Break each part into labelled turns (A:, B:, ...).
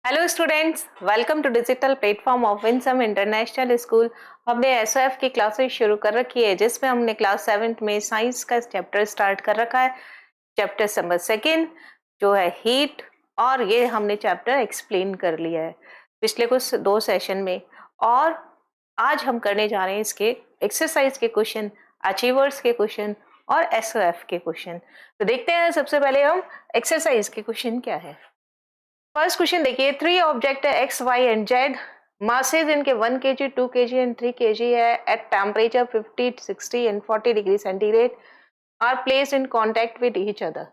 A: Hello students, welcome to digital platform of Winsome international school. हमने SOF की classes शुरू कर रखी है जिसमें हमने क्लास 7th में साइंस का चैप्टर स्टार्ट कर रखा है। चैप्टर नंबर 2 जो है हीट, और ये हमने चैप्टर एक्सप्लेन कर लिया है पिछले कुछ 2 सेशन में। और आज हम करने जा रहे हैं इसके एक्सरसाइज के क्वेश्चन, अचीवर्स के क्वेश्चन और एसओएफ के क्वेश्चन। तो देखते हैं सबसे पहले हम एक्सरसाइज के क्वेश्चन क्या है। फर्स्ट क्वेश्चन देखिए, 3 ऑब्जेक्ट है X Y and Z, masses इनके 1 kg 2 kg एंड 3 kg है, at temperature 50 60 and 40 degree centigrade are placed in contact with each other.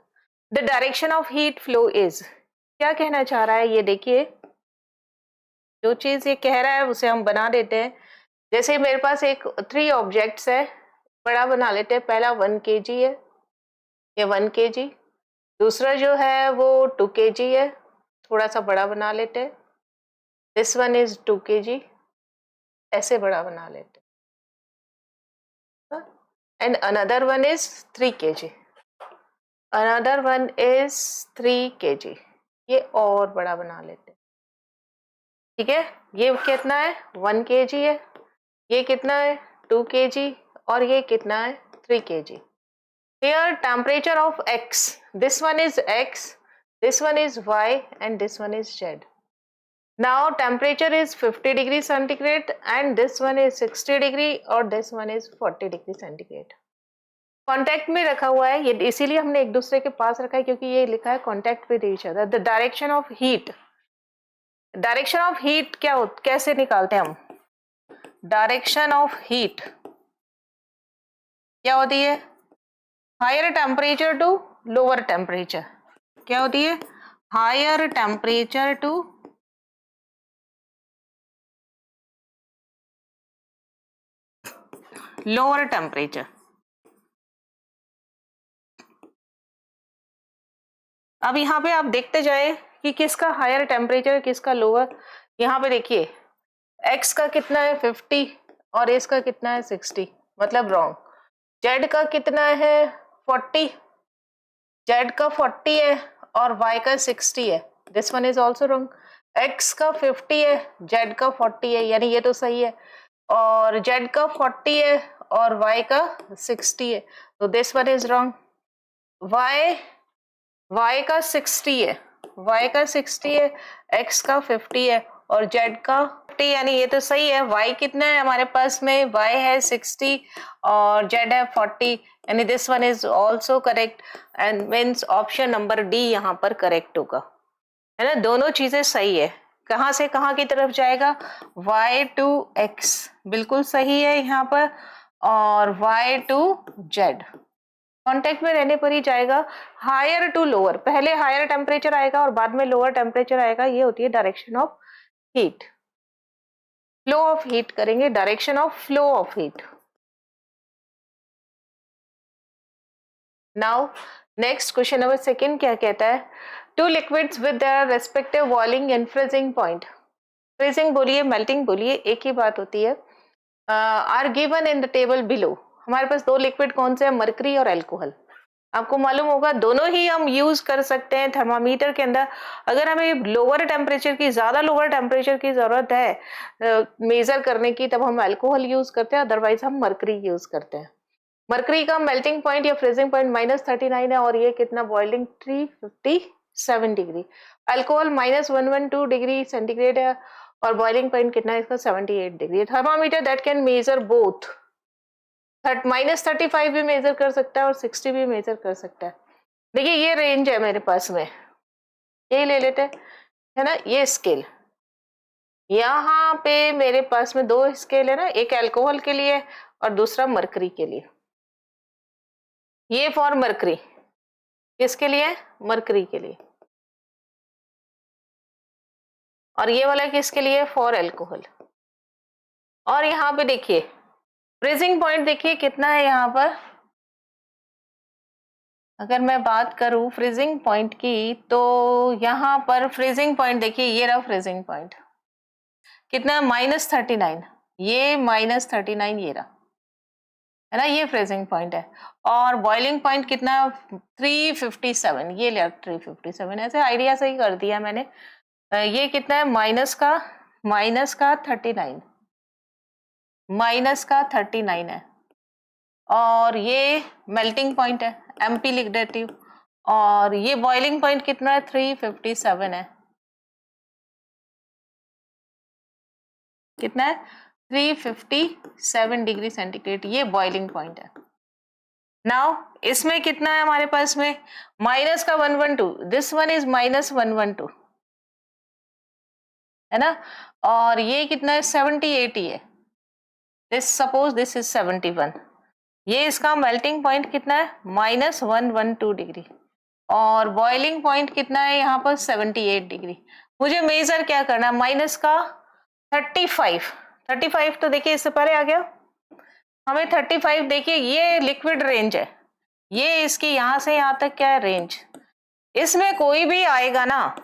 A: The direction of heat flow is. क्या कहना चाह रहा है ये देखिए, जो चीज ये कह रहा है उसे हम बना देते हैं। जैसे मेरे पास एक 3 ऑब्जेक्ट्स है, बड़ा बना लेते हैं। पहला 1 kg है, ये 1 kg। दूसरा जो है वो 2 kg है, थोड़ा सा बड़ा बना लेते हैं। दिस वन इज 2 kg, ऐसे बड़ा बना लेते हैं। And another one is 3 kg, another one is 3 kg, ये और बड़ा बना लेते हैं। ठीक है, ये कितना है 1 kg है, ये कितना है 2 kg, और ये कितना है 3 kg। Here temperature of x, this one is x, this one is y and this one is z. Now temperature is 50 degree centigrade and this one is 60 degree और this one is 40 degree centigrade. Contact में रखा हुआ है, ये इसीलिए हमने एक दूसरे के पास रखा है क्योंकि ये लिखा है contact with each other. The direction of heat, direction of heat क्या कैसे निकालते हैं हम? डायरेक्शन ऑफ हीट क्या होती है? Higher temperature to lower temperature. क्या होती है? Higher temperature to lower temperature. अब यहाँ पे आप देखते जाए कि किसका हायर टेम्परेचर किसका लोअर। यहाँ पे देखिए x का कितना है 50 और इसका कितना है 60, मतलब रॉन्ग। z का कितना है 40, z का 40 है और y का 60 है, this one is also wrong. x का 50 है, z का 40 है, यानी ये तो सही है, और z का 40 है और y का 60 है, तो this one is wrong. y का 60 है, y का 60 है, x का 50 है और z का 50, यानी ये तो सही है। y कितना है हमारे पास में? y है 60 और z है 40, यानी this one is also correct and means option number D यहाँ पर करेक्ट होगा, है ना। दोनों चीजें सही है। कहाँ से कहाँ की तरफ जाएगा? y टू x, बिल्कुल सही है यहाँ पर, और y टू z कांटेक्ट में रहने पर ही जाएगा। हायर टू लोअर, पहले हायर टेम्परेचर आएगा और बाद में लोअर टेम्परेचर आएगा, ये होती है direction of heat. Flow of heat करेंगे, direction of flow of heat. Now next question number 2 क्या कहता है? Two liquids with their respective boiling and freezing point, freezing बोलिए मेल्टिंग बोलिए एक ही बात होती है, are given in the table below. हमारे पास 2 लिक्विड कौन से हैं? मरकरी और अल्कोहल। आपको मालूम होगा दोनों ही हम यूज कर सकते हैं थर्मामीटर के अंदर। अगर हमें लोअर टेम्परेचर की, ज्यादा लोअर टेम्परेचर की जरूरत है मेजर करने की, तब हम अल्कोहल यूज करते हैं, अदरवाइज हम मरकरी यूज करते हैं। मरकरी का मेल्टिंग पॉइंट या फ्रीजिंग पॉइंट -39 है और ये कितना boiling 357 degree. Alcohol -112 degree centigrade है और बॉइलिंग पॉइंट कितना है इसका? 78 degree. Thermometer that can measure both, -35 भी मेजर कर सकता है और 60 भी मेजर कर सकता है। देखिए ये रेंज है मेरे पास में, यही ले लेते हैं, है ना। ये स्केल, यहाँ पे मेरे पास में 2 स्केल है ना, एक अल्कोहल के लिए और दूसरा मरकरी के लिए। ये फॉर मरकरी, किसके लिए? मरकरी के लिए, और ये वाला किसके लिए? For alcohol. और यहाँ पे देखिए फ्रीजिंग पॉइंट, देखिए कितना है यहाँ पर। अगर मैं बात करूं फ्रीजिंग पॉइंट की, तो यहाँ पर फ्रीजिंग पॉइंट देखिए, ये रहा फ्रीजिंग पॉइंट, कितना? -39, ये -39 ये रहा, है ना, ये फ्रीजिंग पॉइंट है। और बॉइलिंग पॉइंट कितना? 357, ये लिया 357, ऐसे आइडिया से ही कर दिया मैंने। ये कितना है, माइनस का 39, -39 है। और ये मेल्टिंग पॉइंट है, एमपी लिख देती हूँ। और ये बॉइलिंग पॉइंट कितना है, 357 है। कितना है, 357 डिग्री सेंटीग्रेड, ये बॉइलिंग पॉइंट है। नाउ इसमें कितना है हमारे पास में, माइनस का 112, दिस वन इज -112 है ना। और ये कितना है, 78 ही है। दिस सपोज दिस इज 71, ये इसका मेल्टिंग पॉइंट कितना है, -112 डिग्री। और बॉइलिंग पॉइंट कितना है यहाँ पर, 78 डिग्री। मुझे मेजर क्या करना है, माइनस का 35, 35 तो देखिए इससे परे आ गया। हमें 35 देखिए, ये लिक्विड रेंज है, ये इसकी यहाँ से यहाँ तक क्या है, रेंज। इसमें कोई भी आएगा ना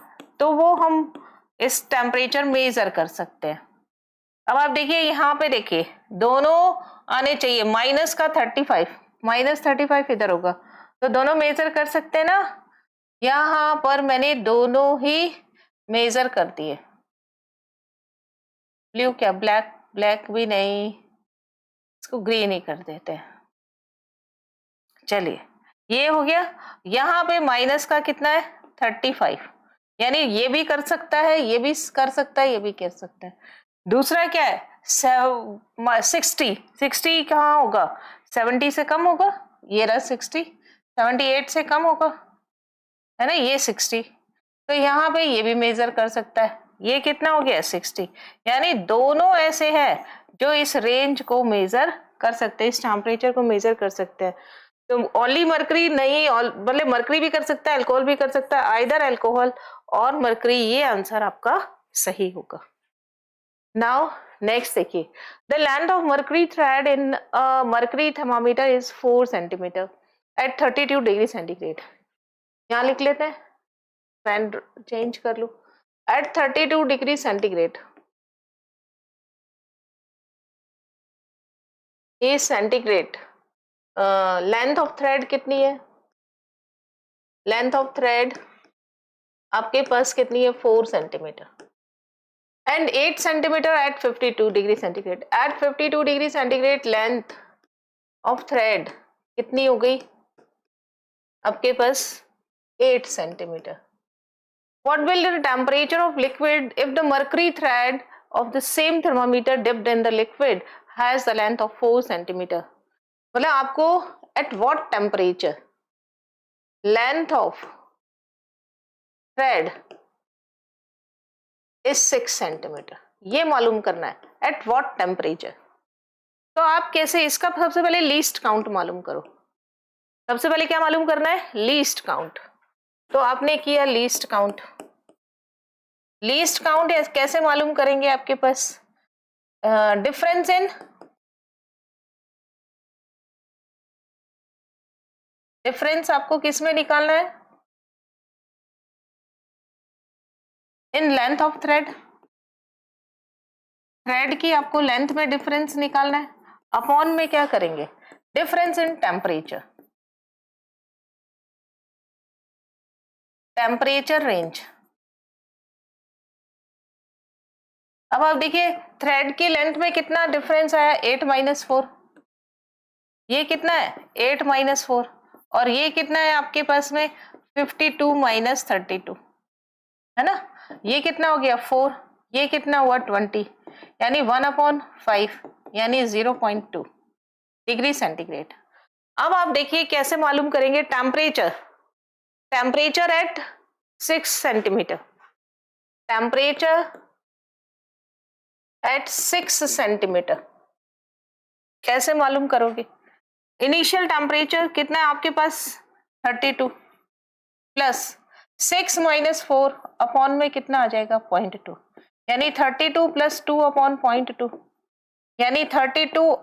A: तो वो हम इस टेम्परेचर मेजर कर सकते हैं। अब आप देखिए यहाँ पे, देखिए दोनों आने चाहिए, -35 इधर होगा, तो दोनों मेजर कर सकते हैं ना। यहाँ पर मैंने दोनों ही मेजर कर दिए। ब्लू क्या, ब्लैक, ब्लैक भी नहीं, इसको ग्रीन ही कर देते हैं। चलिए ये हो गया। यहाँ पे माइनस का कितना है, 35, यानी ये भी कर सकता है, ये भी कर सकता है, ये भी कर सकता है। दूसरा क्या है, 60 कहाँ होगा, 70 से कम होगा, ये रहा 60, 78 से कम होगा, है ना, ये 60। तो यहाँ पे ये भी मेजर कर सकता है, ये कितना हो गया, 60। यानी दोनों ऐसे हैं जो इस रेंज को मेजर कर सकते हैं, इस टेम्परेचर को मेजर कर सकते हैं। तो ओनली मरकरी नहीं, मतलब मरकरी भी कर सकता है, अल्कोहल भी कर सकता है, आइदर अल्कोहल और मरकरी, ये आंसर आपका सही होगा। नाउ नेक्स्ट देखिए, the length of mercury thread in mercury thermometer is 4 centimetre at 32 degree centigrade. यहाँ लिख लेते हैं, पेन चेंज कर लो, एट 32 डिग्री सेंटीग्रेड, ये सेंटीग्रेड। लेंथ ऑफ थ्रेड कितनी है, लेंथ ऑफ थ्रेड आपके पास कितनी है, 4 centimetre, and 8 centimetre at 52 degree centigrade. At 52 degree centigrade length of thread कितनी हो गई आपके पास, 8 centimetre. What will the temperature of liquid if the mercury thread of the same thermometer dipped in the liquid has the length of 4 centimeter? मतलब आपको at what temperature length of thread is 6 centimeter, ये मालूम करना है at what temperature। तो आप कैसे, इसका सबसे पहले लीस्ट काउंट मालूम करो। सबसे पहले क्या मालूम करना है, लीस्ट काउंट। तो आपने किया लीस्ट काउंट, लीस्ट काउंट कैसे मालूम करेंगे, आपके पास डिफरेंस इन, डिफरेंस आपको किस में निकालना है, in length of thread, thread की आपको लेंथ में डिफरेंस निकालना है। अपॉन में क्या करेंगे, difference in temperature, temperature range. अब आप देखिए थ्रेड की लेंथ में कितना डिफरेंस आया, 8 - 4, ये कितना है 8 - 4, और ये कितना है आपके पास में 52 - 32, है ना, ये कितना हो गया 4, ये कितना हुआ 20, यानी 1/5, यानी 0.2 डिग्री सेंटीग्रेड। अब आप देखिए कैसे मालूम करेंगे temperature, temperature at 6 centimetre, temperature at 6 centimetre कैसे मालूम करोगे, इनिशियल टेम्परेचर कितना है आपके पास 32 प्लस 6 - 4 अपॉन में कितना आ जाएगा 0.2, यानी 32 + 2 अपॉन 0.2, यानी 32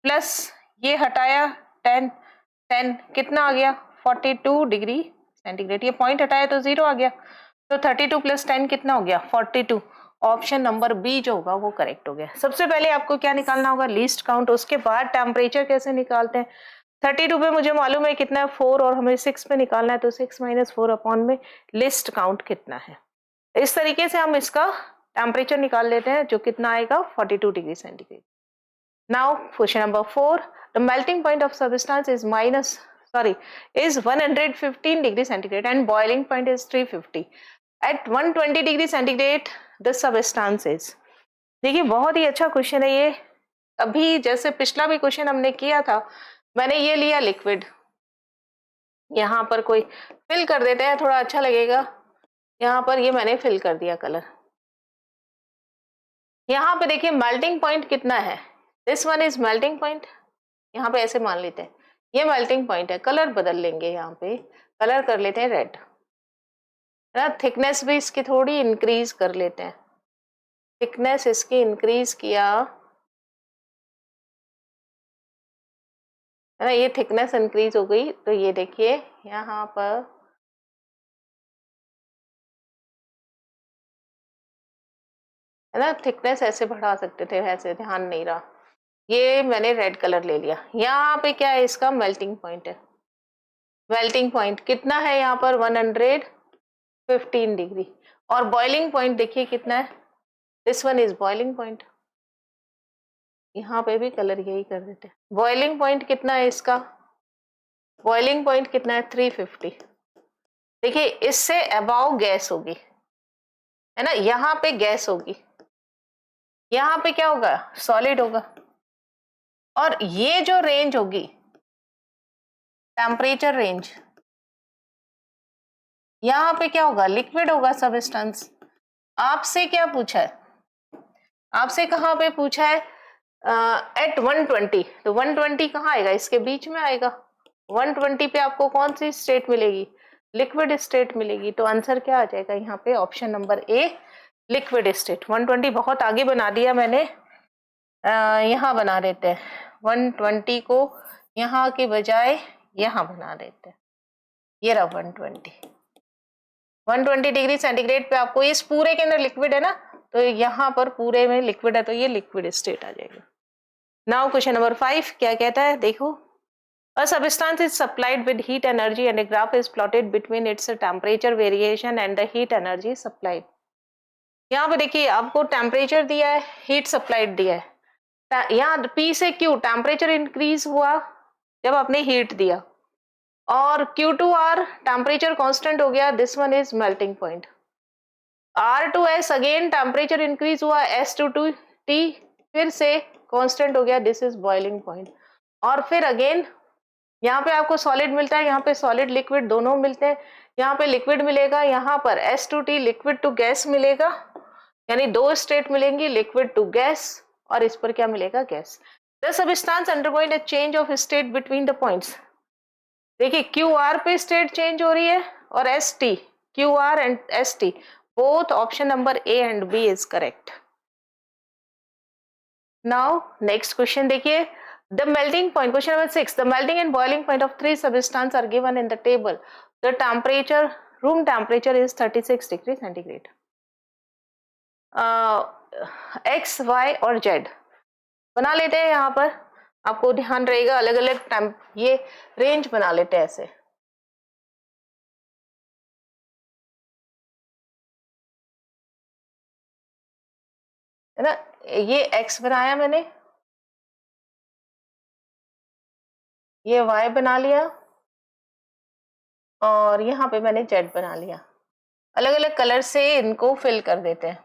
A: प्लस ये हटाया 10, 10 कितना आ गया 42 डिग्री सेंटीग्रेड, ये पॉइंट हटाया तो 0 आ गया, तो 32 + 10 कितना हो गया 42। ऑप्शन नंबर बी जो होगा वो करेक्ट हो गया। सबसे पहले आपको क्या निकालना होगा, लीस्ट काउंट, उसके बाद टेम्परेचर कैसे निकालते हैं। 32 पे मुझे मालूम है कितना है 4, और हमें 6 पे निकालना है, तो 6 - 4 अपॉन में लिस्ट काउंट कितना है। इस तरीके से हम इसका टेम्परेचर निकाल लेते हैं, जो कितना आएगा 42 degree centigrade. Now question number 4, the melting point of substance is is 115 degree centigrade and boiling point is 350 at 120 degree centigrade the substance is। देखिए बहुत ही अच्छा क्वेश्चन है ये। अभी जैसे पिछला भी क्वेश्चन हमने किया था, मैंने ये लिया लिक्विड, यहाँ पर कोई फिल कर देते हैं, थोड़ा अच्छा लगेगा। यहाँ पर ये मैंने फिल कर दिया कलर। यहाँ पे देखिए मेल्टिंग पॉइंट कितना है, this one is melting point, यहाँ पे ऐसे मान लेते हैं ये मेल्टिंग पॉइंट है। कलर बदल लेंगे, यहाँ पे कलर कर लेते हैं रेड, है ना। थिकनेस भी इसकी थोड़ी इंक्रीज कर लेते हैं, थिकनेस इसकी इंक्रीज किया, है ना। ये थिकनेस इंक्रीज हो गई, तो ये देखिए यहाँ पर है ना, थिकनेस ऐसे बढ़ा सकते थे, वैसे ध्यान नहीं रहा। ये मैंने रेड कलर ले लिया। यहाँ पे क्या है, इसका मेल्टिंग पॉइंट है। मेल्टिंग पॉइंट कितना है यहाँ पर 115 डिग्री, और बॉइलिंग पॉइंट देखिए कितना है, this one is boiling point. यहाँ पे भी कलर यही कर देते हैं। बॉइलिंग पॉइंट कितना है इसका, बॉइलिंग पॉइंट कितना है 350। देखिए इससे अबाव गैस होगी, है ना, यहाँ पे गैस होगी, यहाँ पे क्या होगा, सॉलिड होगा। और ये जो रेंज होगी टेम्परेचर रेंज, यहाँ पे क्या होगा, लिक्विड होगा सबस्टेंस। आपसे क्या पूछा है, आपसे कहाँ पे पूछा है, एट 120, तो 120 कहाँ आएगा, इसके बीच में आएगा। 120 पे आपको कौन सी स्टेट मिलेगी, लिक्विड स्टेट मिलेगी। तो आंसर क्या आ जाएगा यहाँ पे, ऑप्शन नंबर ए, लिक्विड स्टेट। 120 बहुत आगे बना दिया मैंने, यहाँ बना देते हैं 120 को, यहाँ के बजाय यहाँ बना देते हैं। ये रहा 120 डिग्री सेंटीग्रेड पे आपको, इस पूरे के अंदर लिक्विड है ना, तो यहाँ पर पूरे में लिक्विड है, तो ये लिक्विड स्टेट आ जाएगा। नाउ क्वेश्चन नंबर 5 क्या कहता है, देखो, a substance is supplied with heat energy and a graph is plotted between its temperature variation and the heat energy supplied। यहाँ पे देखिए आपको टेम्परेचर दिया है, हीट सप्लाइड दिया है। यहाँ P से Q टेम्परेचर इंक्रीज हुआ जब आपने हीट दिया, और Q2R टेम्परेचर कांस्टेंट हो गया, this one is melting point. R2S again temperature increase हुआ, S2T फिर से कांस्टेंट हो गया, दिस इज बॉइलिंग पॉइंट। और फिर अगेन यहाँ पे आपको सॉलिड मिलता है, यहाँ पे सॉलिड लिक्विड दोनों मिलते हैं। यहाँ पे लिक्विड मिलेगा, यहाँ पर S2T लिक्विड टू गैस मिलेगा, यानी दो स्टेट मिलेंगी, लिक्विड टू गैस, और इस पर क्या मिलेगा, gas. The substance undergoing a change of state between the points. देखिए QR पे स्टेट चेंज हो रही है, और ST, QR and ST both, option number A and B is correct. Now next question देखिए, the melting point, question number 6, the melting and boiling point of three substances are given in the table. The temperature, room temperature is 36 degree centigrade। X, Y और Z बना लेते हैं। यहाँ पर आपको ध्यान रहेगा, अलग अलग ये रेंज बना लेते हैं ऐसे, है ना। ये X बनाया मैंने, ये Y बना लिया, और यहाँ पे मैंने Z बना लिया। अलग अलग कलर से इनको फिल कर देते हैं।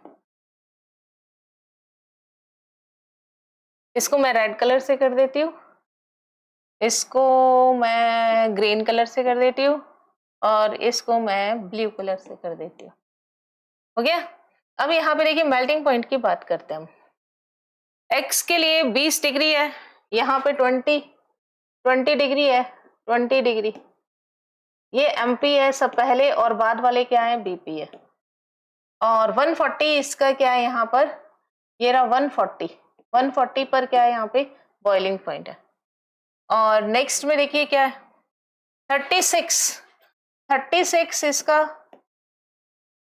A: इसको मैं रेड कलर से कर देती हूँ, इसको मैं ग्रीन कलर से कर देती हूँ, और इसको मैं ब्लू कलर से कर देती हूँ। हो गया। अब यहाँ पे देखिए मेल्टिंग पॉइंट की बात करते हैं हम। एक्स के लिए 20 डिग्री है, यहाँ पे 20 डिग्री है, 20 डिग्री। ये एमपी है, सब पहले और बाद वाले क्या है, बीपी है। और 140 इसका क्या है यहाँ पर, ये रहा 140 पर क्या है यहाँ पे, बॉइलिंग पॉइंट है। और नेक्स्ट में देखिए क्या है, 36 इसका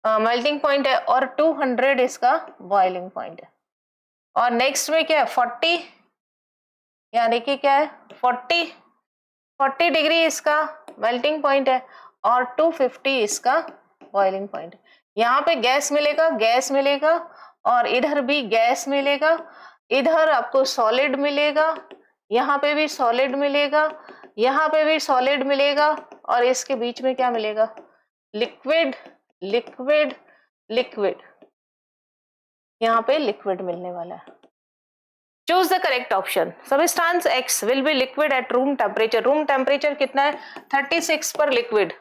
A: मेल्टिंग पॉइंट है, और 200 इसका बॉइलिंग पॉइंट है। और नेक्स्ट में क्या है 40, यहाँ देखिए क्या है 40 डिग्री इसका मेल्टिंग पॉइंट है, और 250 इसका बॉइलिंग पॉइंट है। यहाँ पे गैस मिलेगा, गैस मिलेगा, और इधर भी गैस मिलेगा, इधर आपको सॉलिड मिलेगा, यहाँ पे भी सॉलिड मिलेगा, यहाँ पे भी सॉलिड मिलेगा, और इसके बीच में क्या मिलेगा? Liquid, liquid, liquid. यहाँ पे लिक्विड मिलने वाला है। Choose the correct option. Substance x will be liquid at room temperature. Room temperature कितना है? 36 पर लिक्विड।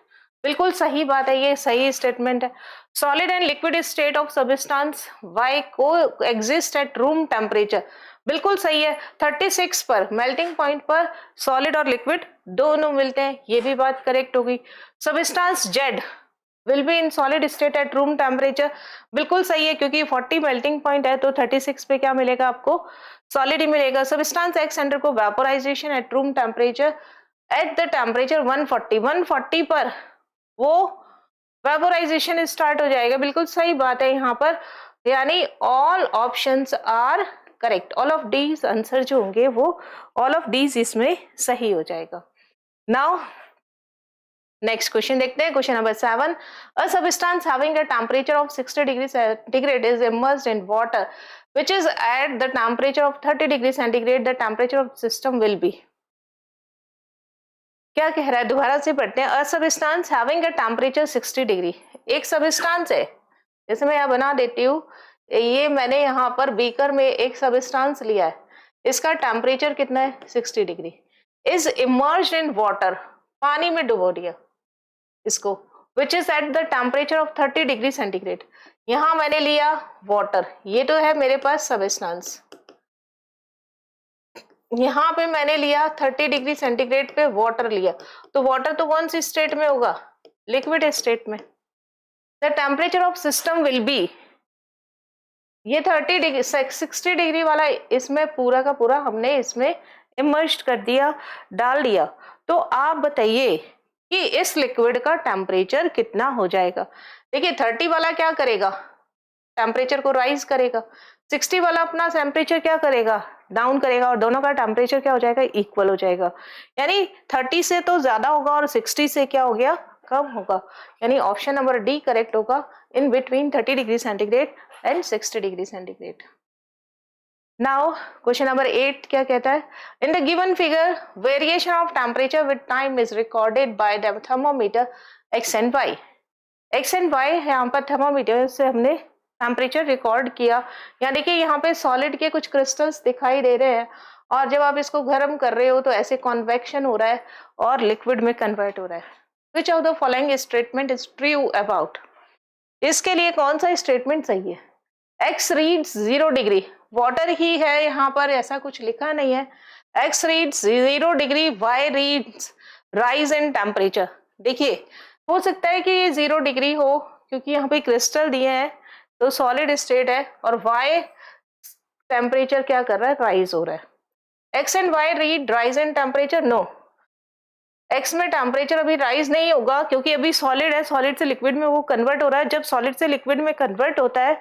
A: बिल्कुल सही बात है, ये सही स्टेटमेंट है। Solid and liquid state of substance Y को एग्जिस्ट एट रूम टेम्परेचर। बिल्कुल सही है, 36 पर मेल्टिंग पॉइंट पर सॉलिड और लिक्विड दोनों मिलते हैं, ये भी बात करेक्ट होगी। Substance Z will be in solid state at room temperature. बिल्कुल सही है, क्योंकि 40 मेल्टिंग पॉइंट है तो 36 पे क्या मिलेगा आपको? सॉलिड ही मिलेगा। Substance x undergo vaporisation eight room temperature at the temperature 140 पर वो वेपोराइजेशन स्टार्ट हो जाएगा। बिल्कुल सही बात है यहाँ पर, यानी all options are correct. All of these answer जो होंगे वो ऑल ऑफ डीज इसमें सही हो जाएगा। नाउ नेक्स्ट क्वेश्चन देखते हैं, question number 7। A substance having a temperature of 60 degree centigrade is immersed in water which is at the temperature of 30 degree centigrade, the temperature of system will be. क्या कह रहा है? दोबारा से पढ़ते हैं। A substance having a temperature 60 degree, एक substance है, जैसे मैं यहाँ बना देती हूँ, ये मैंने यहाँ पर बीकर में एक सबस्टेंस लिया है, इसका टेम्परेचर कितना है? 60 degree. Is emerged in water, पानी में डुबो दिया इसको, which is at the temperature of 30 degree centigrade. यहां मैंने लिया वाटर, ये तो है मेरे पास सबस्टेंस, यहाँ पे मैंने लिया 30 डिग्री सेंटीग्रेड पे वाटर लिया, तो वाटर तो कौन सी स्टेट में होगा? लिक्विड स्टेट में। The temperature of system will B, ये 30 डिग्री 60 डिग्री वाला इसमें पूरा का पूरा हमने इसमें इमर्ज्ड कर दिया, डाल दिया। तो आप बताइए कि इस लिक्विड का टेम्परेचर कितना हो जाएगा? देखिए 30 वाला क्या करेगा? टेम्परेचर को राइज करेगा, 60 वाला अपना टेम्परेचर क्या करेगा? डाउन करेगा, और दोनों का टेम्परेचर क्या हो जाएगा? इक्वल हो जाएगा। यानी 30 से तो ज्यादा होगा और 60 से क्या हो गया? कम होगा। यानी ऑप्शन नंबर डी करेक्ट होगा, in between 30 degree centigrade and 60 degree centigrade. Now question number 8 क्या कहता है? In the given figure variation of temperature with time is recorded by the thermometer X and Y. X and Y यहाँ पर thermometer से हमने temperature record किया। यहाँ देखिए, यहाँ पे सॉलिड के कुछ क्रिस्टल्स दिखाई दे रहे हैं, और जब आप इसको गर्म कर रहे हो तो ऐसे कॉन्वेक्शन हो रहा है और लिक्विड में कन्वर्ट हो रहा है। Which of the following statement is true about? इसके लिए कौन सा स्टेटमेंट सही है? एक्स रीड्स 0 डिग्री, वाटर ही है यहाँ पर, ऐसा कुछ लिखा नहीं है। X reads 0 degree, Y reads rise in temperature. देखिए हो सकता है कि ये 0 डिग्री हो, क्योंकि यहाँ पे क्रिस्टल दिए हैं तो सॉलिड स्टेट है, और वाई टेम्परेचर क्या कर रहा है? राइज हो रहा है। X and Y read rise in temperature, no, X में टेम्परेचर अभी राइज नहीं होगा, क्योंकि अभी सॉलिड है, सॉलिड से लिक्विड में वो कन्वर्ट हो रहा है। जब सॉलिड से लिक्विड में कन्वर्ट होता है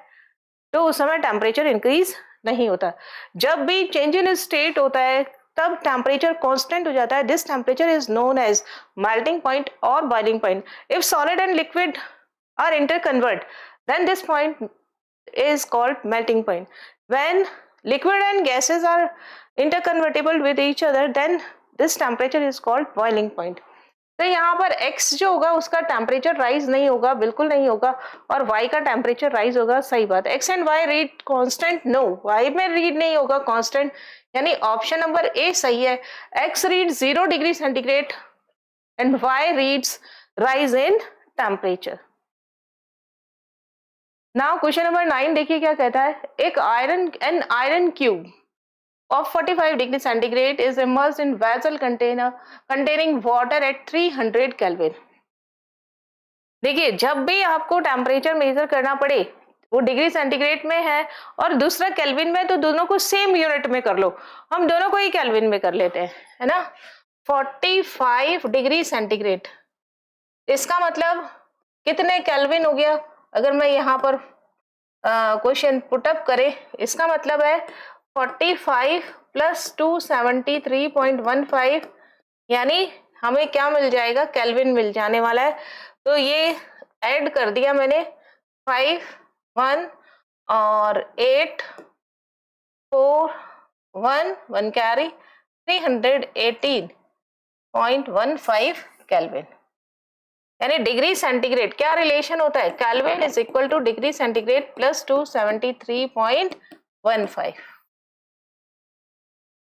A: तो उस समय टेम्परेचर इंक्रीज नहीं होता। जब भी चेंज इन स्टेट होता है तब टेम्परेचर कांस्टेंट हो जाता है। This temperature is known as melting point और boiling point. If solid and liquid are interconvert, then this point is called melting point. When liquid and gases are interconvertible with each other, then this temperature is called boiling point. तो यहाँ पर x जो होगा उसका temperature rise नहीं होगा, बिल्कुल नहीं होगा, और y का टेम्परेचर राइज होगा। सही बात है। x and y read constant, no, y में रीड नहीं होगा कांस्टेंट, यानी ऑप्शन नंबर ए सही है। x read 0 degree centigrade and y reads rise in temperature. Now question number 9 देखिए क्या कहता है? एक iron cube of 45 degree centigrade is immersed in vessel container containing water at 300 Kelvin. देखिए जब भी आपको टेम्परेचर मेजर करना पड़े, वो डिग्री सेंटीग्रेड में है और दूसरा केल्विन में, तो दोनों को सेम यूनिट में कर लो। हम दोनों को ही केल्विन में कर लेते हैं, है ना। 45 डिग्री सेंटीग्रेड, इसका मतलब कितने केल्विन हो गया? अगर मैं यहाँ पर क्वेश्चन पुटअप करे, इसका मतलब है 45 प्लस 273.15, यानी हमें क्या मिल जाएगा? केल्विन मिल जाने वाला है। तो ये ऐड कर दिया मैंने 5 1 और 8 4 1 1 कैरी 318.15 केल्विन। यानी डिग्री सेंटीग्रेड क्या रिलेशन होता है, kelvin is equal two degree centigrade plus 273.15,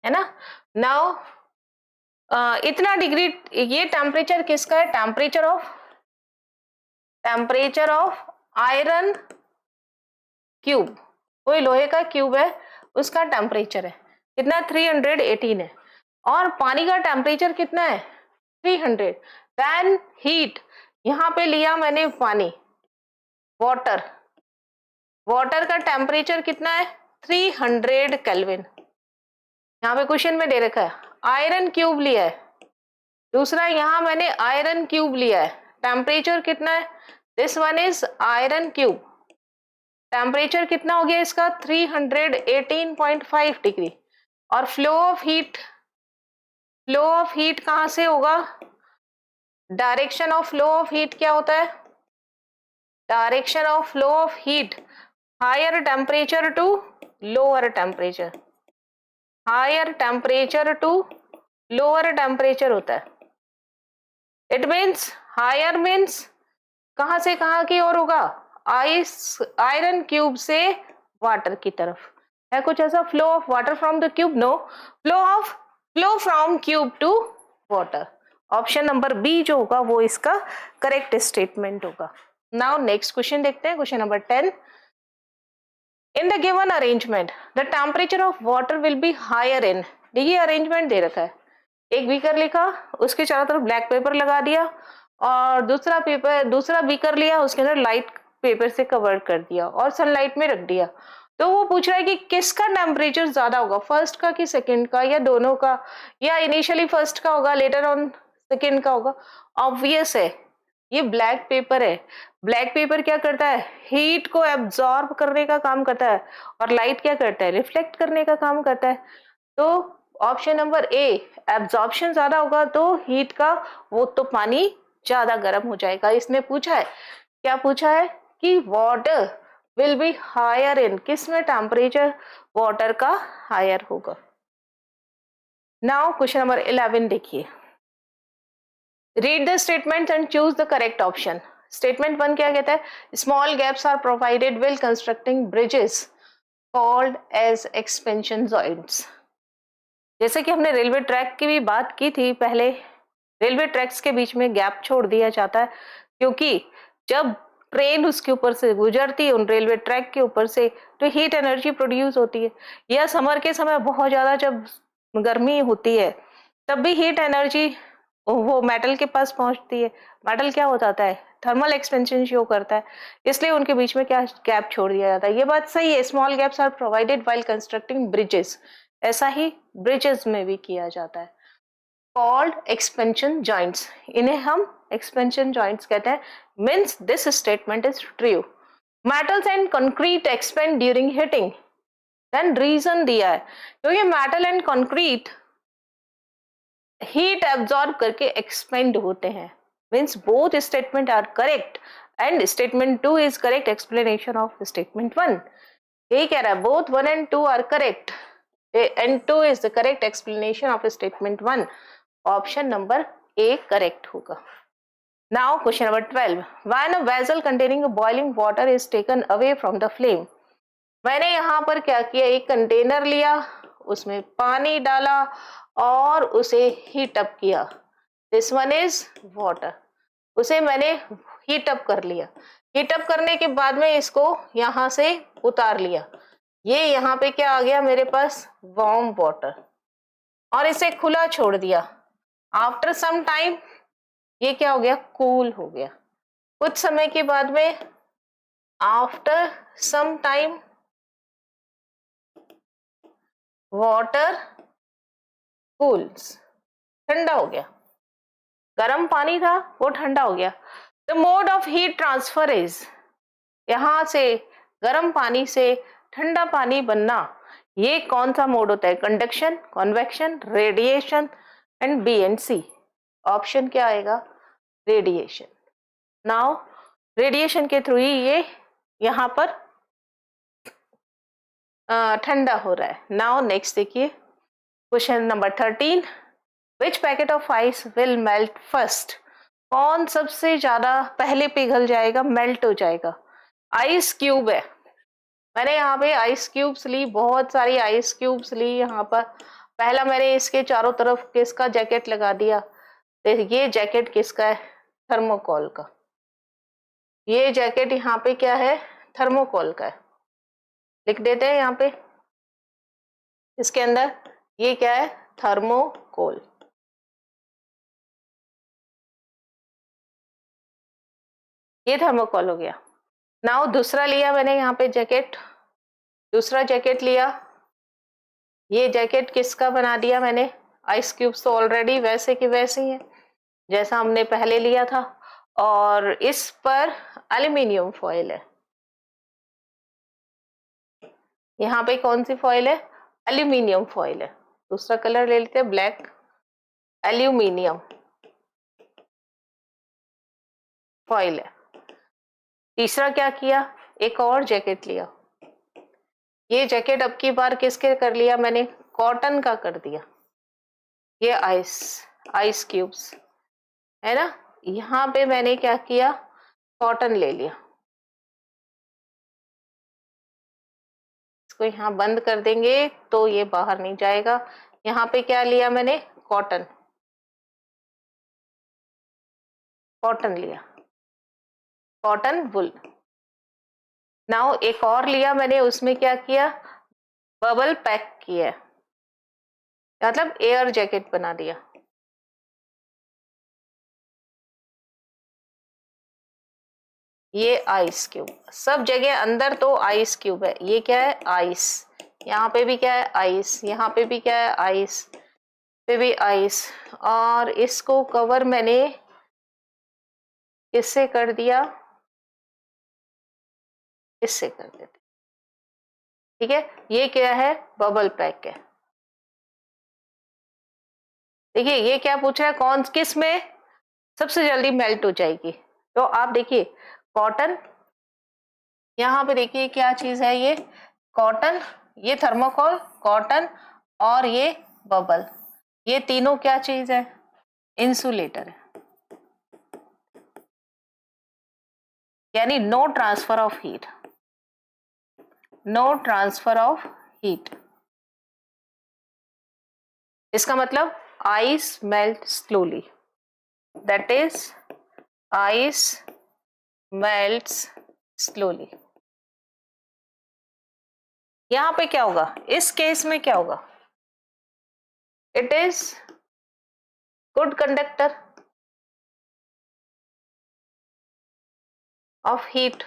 A: है ना। नाउ इतना डिग्री, ये टेम्परेचर किसका है, टेम्परेचर ऑफ आयरन क्यूब, कोई लोहे का क्यूब है उसका टेम्परेचर है कितना 318 है, और पानी का टेम्परेचर कितना है 300। देन हीट, यहाँ पे लिया मैंने पानी, वाटर का टेम्परेचर कितना है 300 केल्विन, यहाँ पे क्वेश्चन में दे रखा है। आयरन क्यूब लिया है, दूसरा यहाँ मैंने आयरन क्यूब लिया है, टेम्परेचर कितना है, this one is iron cube, temperature कितना हो गया इसका 318.5 डिग्री, और फ्लो ऑफ हीट कहाँ से होगा, direction of flow of heat क्या होता है, direction of flow of heat higher temperature to lower temperature, higher temperature to lower temperature होता है। इट मीन्स हायर मीन्स कहां से कहां की ओर होगा, आयरन क्यूब से वाटर की तरफ, है कुछ ऐसा, flow of water from the cube, no, flow from cube to water. Option number B जो होगा वो इसका करेक्ट स्टेटमेंट होगा। नाउ नेक्स्ट क्वेश्चन देखते हैं, question number 10। In the given arrangement the temperature of water will be higher in, देखिए arrangement दे रखा है, एक बीकर लिखा, उसके चारों तरफ ब्लैक पेपर लगा दिया, और दूसरा बीकर लिया, उसके अंदर लाइट पेपर से कवर कर दिया और सनलाइट में रख दिया। तो वो पूछ रहा है कि किसका टेम्परेचर ज्यादा होगा, फर्स्ट का कि सेकंड का, या दोनों का, या इनिशियली फर्स्ट का होगा लेटर ऑन सेकंड का होगा। ऑब्वियस है, ये ब्लैक पेपर है, ब्लैक पेपर क्या करता है, हीट को एब्जॉर्ब करने का काम करता है, और लाइट क्या करता है, रिफ्लेक्ट करने का काम करता है। तो ऑप्शन नंबर ए, एब्जॉर्प्शन ज्यादा होगा तो हीट का वो तो पानी ज्यादा गर्म हो जाएगा। इसने पूछा है, क्या पूछा है कि water will be higher in, किस में टेम्परेचर वाटर का हायर होगा। नाउ क्वेश्चन नंबर 11 देखिए, read the statement and choose the correct option. Statement 1 क्या कहता है, small gaps are provided while constructing bridges called as expansion joints. जैसे कि हमने रेलवे ट्रैक की भी बात की थी पहले, रेलवे ट्रैक्स के बीच में गैप छोड़ दिया जाता है क्योंकि जब ट्रेन उसके ऊपर से गुजरती है, उन रेलवे ट्रैक के ऊपर से, तो हीट एनर्जी प्रोड्यूस होती है, या समर के समय बहुत ज्यादा जब गर्मी होती है तब भी हीट एनर्जी वो मेटल के पास पहुंचती है, मेटल क्या हो जाता है, थर्मल एक्सपेंशन शो करता है, इसलिए उनके बीच में क्या गैप छोड़ दिया जाता है। ये बात सही है, small gaps are provided while constructing bridges, ऐसा ही ब्रिजेस में भी किया जाता है। कॉल्ड एक्सपेंशन जॉइंट्स, इन्हें हम एक्सपेंशन जॉइंट्स कहते हैं। Means this statement is true, metals and concrete expand during heating. Then reason दिया है क्योंकि metal and concrete heat absorb करके एक्सपेंड होते हैं। Means both statement are correct and statement 2 is correct explanation of statement 1। यही कह रहा है, both 1 and 2 are correct and 2 is the correct explanation of statement 1. Option number A correct होगा। Now question number 12. When a vessel containing a boiling water is taken away from the flame, मैंने यहाँ पर क्या किया, एक container लिया, उसमें पानी डाला और उसे हीट अप किया, दिस वन इज वाटर, उसे मैंने हीट अप कर लिया, हीट अप करने के बाद में इसको यहाँ से उतार लिया, ये यहाँ पे क्या आ गया मेरे पास, वार्म वाटर, और इसे खुला छोड़ दिया। आफ्टर सम टाइम ये क्या हो गया, कूल हो गया। कुछ समय के बाद में after some time water cools, ठंडा हो गया, गर्म पानी था वो ठंडा हो गया। The mode of heat transfer is, यहां से गर्म पानी से ठंडा पानी बनना, ये कौन सा मोड होता है, conduction, convection, radiation, and B and C. Option क्या आएगा, रेडिएशन। नाउ रेडिएशन के थ्रू ही ये यहाँ पर ठंडा हो रहा है। नाउ नेक्स्ट देखिए question number 13, which packet of ice will melt first? कौन सबसे ज्यादा पहले पिघल जाएगा, मेल्ट हो जाएगा? आइस क्यूब है, मैंने यहाँ पे आइस क्यूब्स ली, बहुत सारी आइस क्यूब्स ली यहाँ पर। पहला मैंने इसके चारों तरफ किसका जैकेट लगा दिया, ये जैकेट किसका है? थर्मोकोल का। ये जैकेट यहाँ पे क्या है? थर्मोकोल का है। लिख देते हैं यहाँ पे इसके अंदर, ये क्या है? थर्मोकोल। ये थर्मोकोल हो गया। नाउ दूसरा लिया मैंने यहाँ पे जैकेट, दूसरा जैकेट लिया, ये जैकेट किसका बना दिया मैंने? आइस क्यूब्स तो ऑलरेडी वैसे की वैसे ही है जैसा हमने पहले लिया था, और इस पर एल्यूमिनियम फॉइल है। यहाँ पे कौन सी फॉइल है? एल्यूमिनियम फॉइल है। दूसरा कलर ले लेते हैं, ब्लैक। एल्यूमिनियम फॉइल है। तीसरा क्या किया? एक और जैकेट लिया। ये जैकेट अब की बार किसके कर लिया मैंने? कॉटन का कर दिया। ये आइस क्यूब्स है ना, यहाँ पे मैंने क्या किया? कॉटन ले लिया। इसको यहाँ बंद कर देंगे तो ये बाहर नहीं जाएगा। यहाँ पे क्या लिया मैंने? कॉटन। कॉटन लिया, कॉटन वुल। नाउ एक और लिया मैंने, उसमें क्या किया? बबल पैक किया, मतलब एयर जैकेट बना दिया। ये आइस क्यूब, सब जगह अंदर तो आइस क्यूब है। ये क्या है? आइस। यहाँ पे भी क्या है? आइस। यहाँ पे भी क्या है? आइस। पे भी आइस। और इसको कवर मैंने किससे कर दिया? इससे कर देते, ठीक है। ये क्या है? बबल पैक है। देखिए ये क्या पूछ रहा है, कौन किस में सबसे जल्दी मेल्ट हो जाएगी? तो आप देखिए कॉटन, यहाँ पे देखिए क्या चीज है ये? कॉटन, ये थर्मोकोल, कॉटन और ये बबल, ये तीनों क्या चीज है? इंसुलेटर है। यानी no transfer of heat, no transfer of heat. इसका मतलब ice melt slowly, that is ice melts slowly. यहां पे क्या होगा? इस केस में क्या होगा? It is good conductor of heat,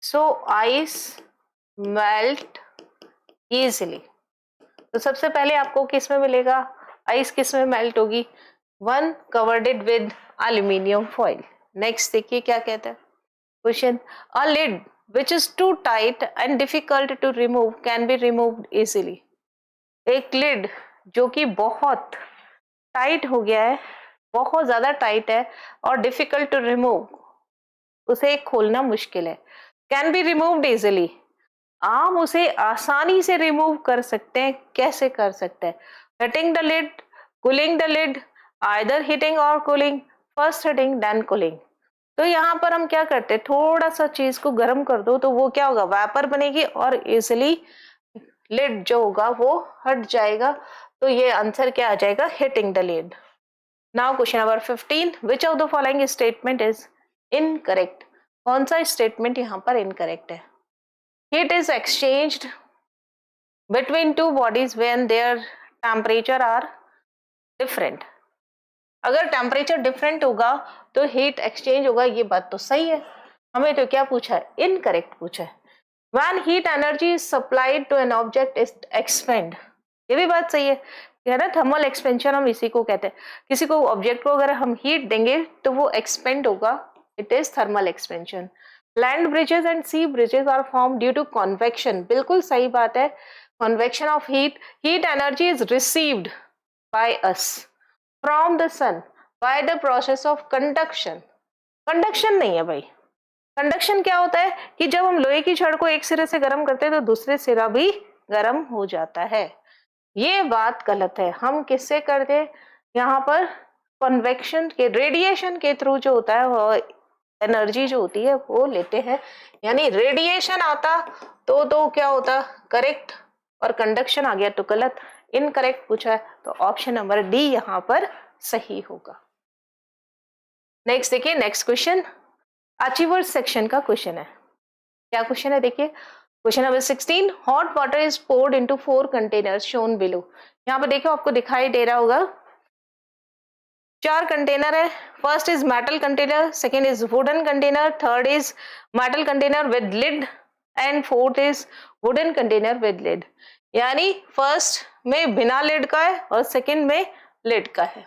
A: so ice melt easily। तो सबसे पहले आपको किस में मिलेगा? आइस किस में मेल्ट होगी? One covered it with aluminium foil. Next देखिए क्या कहता है question, a lid which is too tight and difficult to remove can be removed easily. एक लिड जो कि बहुत टाइट हो गया है, बहुत ज्यादा टाइट है और डिफिकल्ट टू रिमूव, उसे खोलना मुश्किल है। कैन बी रिमूव्ड इजिली, आप उसे आसानी से रिमूव कर सकते हैं। कैसे कर सकते हैं? Heating the lid, cooling the lid, either heating और cooling, first heating then cooling. तो यहाँ पर हम क्या करते हैं, थोड़ा सा चीज को गर्म कर दो तो वो क्या होगा? वेपर बनेगी और इजिली लिड जो होगा वो हट जाएगा। तो ये आंसर क्या आ जाएगा? Heating the lid. Now question number 15, which of the following statement is incorrect? कौन सा स्टेटमेंट यहाँ पर इनकरेक्ट है? Heat is exchanged between two bodies when their temperature are different. अगर टेम्परेचर डिफरेंट होगा तो हीट एक्सचेंज होगा, ये बात तो सही है। हमें तो क्या पूछा है? इनकरेक्ट पूछा है। When heat energy is supplied to an object it expand, ये भी बात सही है ना। थर्मल एक्सपेंशन हम इसी को कहते हैं। किसी को ऑब्जेक्ट को अगर हम हीट देंगे तो वो एक्सपेंड होगा, it is thermal expansion. Land breezes and sea breezes are form due to convection, बिल्कुल सही बात है। Convection of heat, heat energy is received by us from the sun by the process of conduction. Conduction नहीं है भाई, conduction क्या होता है कि जब हम लोहे की छड़ को एक सिरे से गर्म करते हैं तो दूसरे सिरा भी गर्म हो जाता है। ये बात गलत है। हम किससे करते हैं यहाँ पर, कन्वेक्शन के, रेडिएशन के थ्रू जो होता है वो एनर्जी जो होती है वो लेते हैं, यानी रेडिएशन आता तो क्या होता करेक्ट, और कंडक्शन आ गया तो गलत, इनकरेक्ट पूछा है तो ऑप्शन नंबर डी यहाँ पर सही होगा। नेक्स्ट देखिए, नेक्स्ट क्वेश्चन अचीवर्स सेक्शन का क्वेश्चन है। क्या क्वेश्चन है देखिए, question number 16, hot water is poured into 4 containers shown below. यहाँ पर देखो आपको दिखाई दे रहा होगा 4 कंटेनर है। First is metal container, second is wooden container, third is metal container with lid and fourth is wooden container with lid. यानी फर्स्ट में बिना लिड का है और सेकेंड में लिड का है।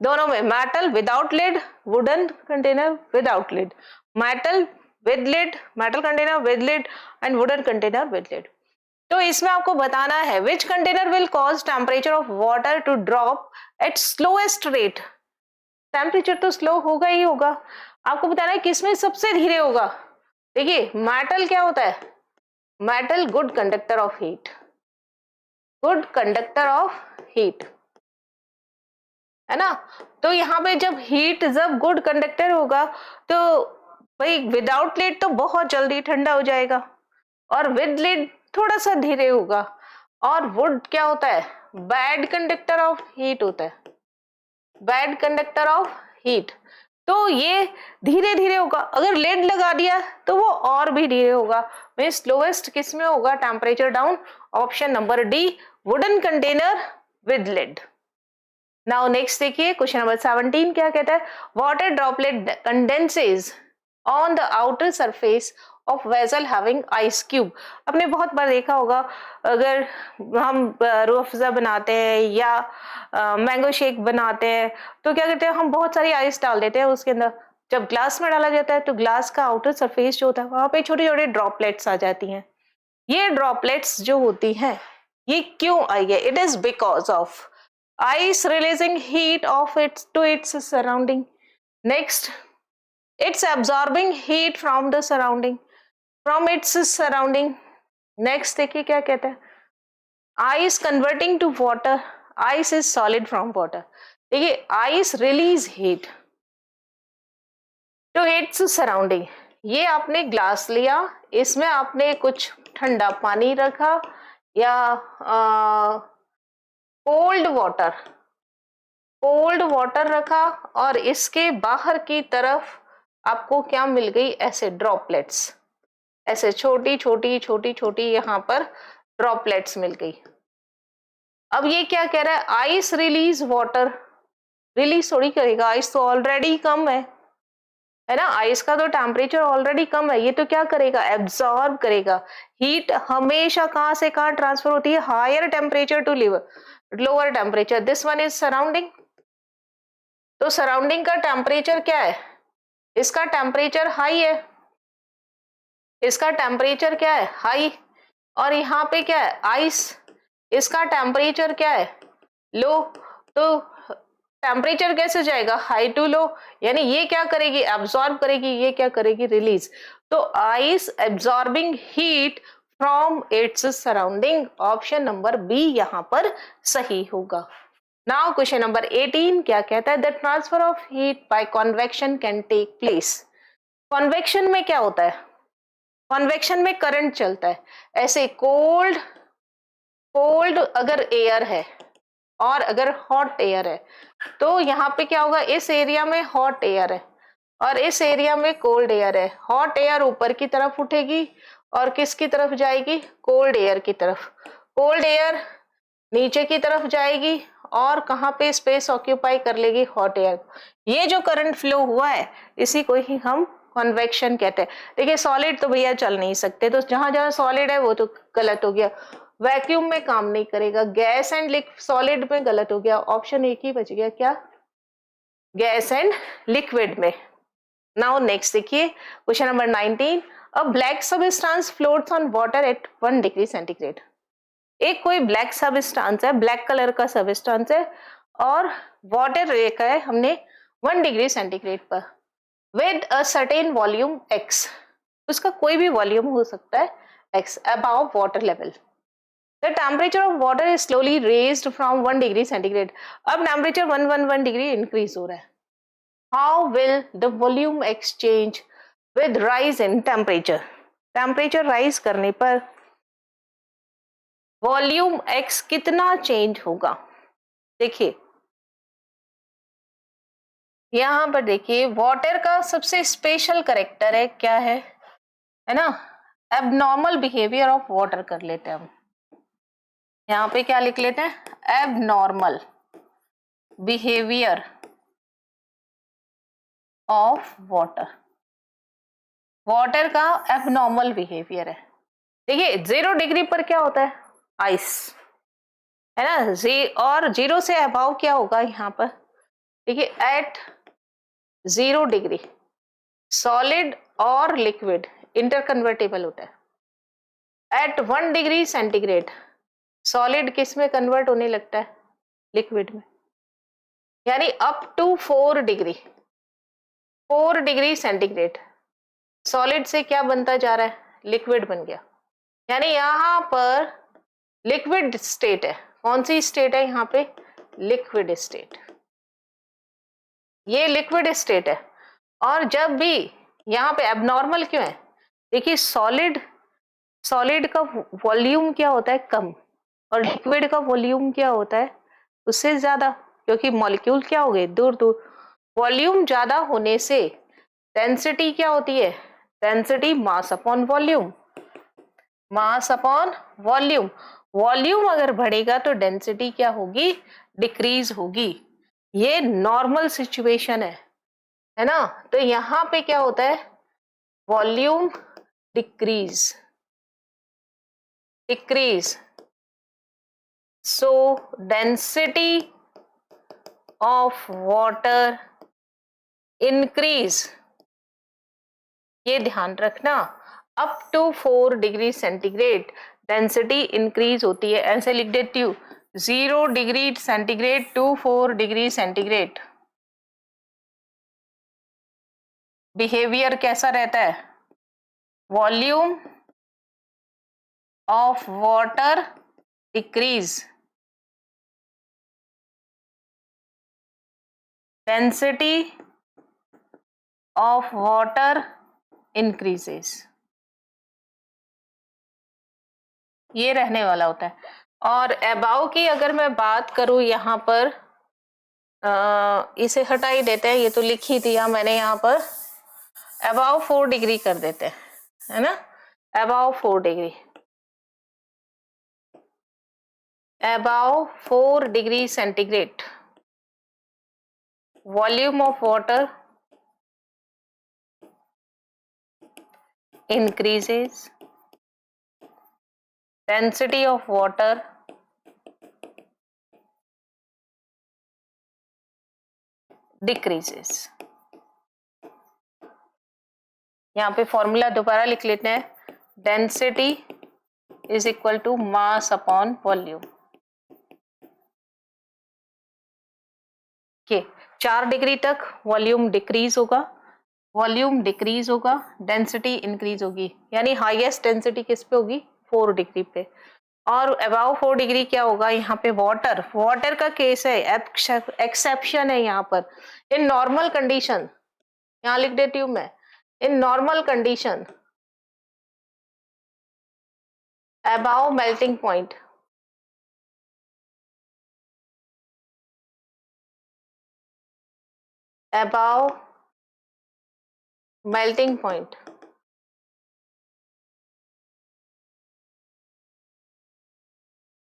A: दोनों में metal without lid, wooden container without lid, metal with lid, metal container with lid and wooden container with lid. तो इसमें आपको बताना है which container will cause temperature of water to drop at slowest rate. Temperature तो slow होगा ही होगा, आपको बताना है किसमें सबसे धीरे होगा। देखिए मेटल क्या होता है, metal good conductor of heat, good conductor of heat है ना। तो यहाँ पे जब हीट जब गुड कंडक्टर होगा तो भाई विदाउट लिड तो बहुत जल्दी ठंडा हो जाएगा और विद लिड थोड़ा सा धीरे होगा। और वुड क्या होता है, बैड कंडक्टर ऑफ हीट होता है, बैड कंडक्टर ऑफ हीट। तो ये धीरे धीरे होगा, अगर लेड लगा दिया तो वो और भी धीरे होगा। मीन स्लोएस्ट किस में होगा temperature down, option number D wooden container with lid. Now next देखिए क्वेश्चन नंबर 17 क्या कहता है, water droplet condenses on the outer surface of vessel having ice cube. आपने बहुत बार देखा होगा, अगर हम रूह अफ़ज़ा बनाते हैं या मैंगो शेक बनाते हैं तो क्या करते हैं, हम बहुत सारी आइस डाल देते हैं उसके अंदर। जब ग्लास में डाला जाता है तो ग्लास का आउटर सरफेस जो होता है वहां पे छोटी छोटी ड्रॉपलेट्स आ जाती हैं। ये ड्रॉपलेट्स जो होती हैं ये क्यों आई है, it is because of ice releasing heat of its to its surrounding. Next, it's absorbing heat from the surrounding, from its surrounding. Next देखिए क्या कहता है, ice converting to water, ice is solid from water. देखिए ice release heat to its surrounding। ये आपने glass लिया, इसमें आपने कुछ ठंडा पानी रखा या कोल्ड वाटर रखा और इसके बाहर की तरफ आपको क्या मिल गई, ऐसे ड्रॉपलेट्स, ऐसे छोटी छोटी छोटी छोटी यहाँ पर ड्रॉपलेट्स मिल गई। अब ये क्या कह रहा है, आइस रिलीज वाटर, रिलीज थोड़ी करेगा, आइस तो ऑलरेडी कम है ना, आइस का तो टेम्परेचर ऑलरेडी कम है, ये तो क्या करेगा, एब्जॉर्ब करेगा। हीट हमेशा कहां से कहां ट्रांसफर होती है, higher temperature to lower temperature. This one is surrounding, तो सराउंडिंग का टेम्परेचर क्या है, इसका टेम्परेचर हाई है, इसका टेम्परेचर क्या है हाई, और यहाँ पे क्या है आइस, इसका टेम्परेचर क्या है लो। तो टेम्परेचर कैसे जाएगा, हाई टू लो, यानी ये क्या करेगी, एब्जॉर्ब करेगी, ये क्या करेगी, रिलीज। तो ice absorbing heat from its surrounding, option number B यहाँ पर सही होगा। नाउ क्वेश्चन नंबर 18 क्या कहता है, the transfer of heat by convection can take place. Convection में क्या होता है, कन्वेक्शन में करंट चलता है, ऐसे कोल्ड अगर एयर है और अगर हॉट एयर है तो यहाँ पे क्या होगा, इस एरिया में हॉट एयर है और इस एरिया में कोल्ड एयर है। हॉट एयर ऊपर की तरफ उठेगी और किसकी तरफ जाएगी, कोल्ड एयर की तरफ, कोल्ड एयर नीचे की तरफ जाएगी और कहाँ पे स्पेस ऑक्यूपाई कर लेगी, हॉट एयर। ये जो करंट फ्लो हुआ है इसी को ही हम कन्वेक्शन कहते हैं। देखिए सॉलिड तो भैया चल नहीं सकते, तो जहां जहां सॉलिड है वो तो गलत हो गया, वैक्यूम में काम नहीं करेगा, गैस एंड सॉलिड में गलत हो गया, ऑप्शन एक ही बच गया, क्या, गैस एंड लिक्विड में। नाउ नेक्स्ट देखिए question number 19, a black substance floats on water at 1 degree centigrade. एक कोई ब्लैक सबस्टेंस है, ब्लैक कलर का सबस्टेंस है और वाटर रेखा है हमने 1 डिग्री सेंटीग्रेड पर। With a certain volume x, उसका कोई भी वॉल्यूम हो सकता है x, above water level, the temperature of water is slowly raised from 1 degree centigrade. अब टेम्परेचर 111 डिग्री इंक्रीज हो रहा है। How will the volume x change with rise in temperature, temperature rise करने पर वॉल्यूम x कितना change होगा। देखिए यहां पर देखिए वाटर का सबसे स्पेशल करेक्टर है क्या है ना, एबनॉर्मल बिहेवियर ऑफ वाटर कर लेते हैं हम। यहाँ पे क्या लिख लेते हैं, abnormal behaviour of water, water का एबनॉर्मल बिहेवियर है। देखिए 0 डिग्री पर क्या होता है, आइस, है ना, और 0 से अबाव क्या होगा यहाँ पर, देखिए एट 0 डिग्री सॉलिड और लिक्विड इंटरकन्वर्टेबल होता है। एट 1 डिग्री सेंटीग्रेड सॉलिड किस में कन्वर्ट होने लगता है, लिक्विड में। यानी up to 4 degree, 4 degree centigrade solid से क्या बनता जा रहा है, लिक्विड बन गया। यानी यहाँ पर लिक्विड स्टेट है, कौन सी स्टेट है यहाँ पे, लिक्विड स्टेट, ये लिक्विड स्टेट है। और जब भी यहाँ पे एबनॉर्मल क्यों है, देखिए सॉलिड का वॉल्यूम क्या होता है, कम, और लिक्विड का वॉल्यूम क्या होता है, उससे ज्यादा, क्योंकि मॉलिक्यूल क्या हो गए, दूर दूर। वॉल्यूम ज्यादा होने से डेंसिटी क्या होती है, डेंसिटी मास अपॉन वॉल्यूम, मास अपॉन वॉल्यूम। वॉल्यूम अगर बढ़ेगा तो डेंसिटी क्या होगी, डिक्रीज होगी। ये नॉर्मल सिचुएशन है ना। तो यहाँ पे क्या होता है, volume decrease, so density of water increase, ये ध्यान रखना, up to 4 degree centigrade density increase होती है। ऐसे लिख देती हूँ 0 degree centigrade to 4 degree centigrade behaviour कैसा रहता है, volume of water decrease, density of water increases, ये रहने वाला होता है। और अबाव की अगर मैं बात करूं यहाँ पर, इसे हटा ही देते हैं, ये तो लिख ही दिया मैंने, यहाँ पर अबाव 4 डिग्री कर देते हैं, है ना, above 4 degree, above 4 degree centigrade volume of water increases, density of water decreases। यहाँ पे फॉर्मूला दोबारा लिख लेते हैं, density is equal to mass upon volume. के 4 डिग्री तक वॉल्यूम डिक्रीज होगा, डेंसिटी इंक्रीज होगी, यानी हाईएस्ट डेंसिटी किस पे होगी, 4 डिग्री पे। और अबाव 4 डिग्री क्या होगा, यहाँ पे वाटर का केस है, एक्सेप्शन है यहाँ पर। इन नॉर्मल कंडीशन, यहाँ लिख देती हूँ मैं, in normal condition above melting point, above melting point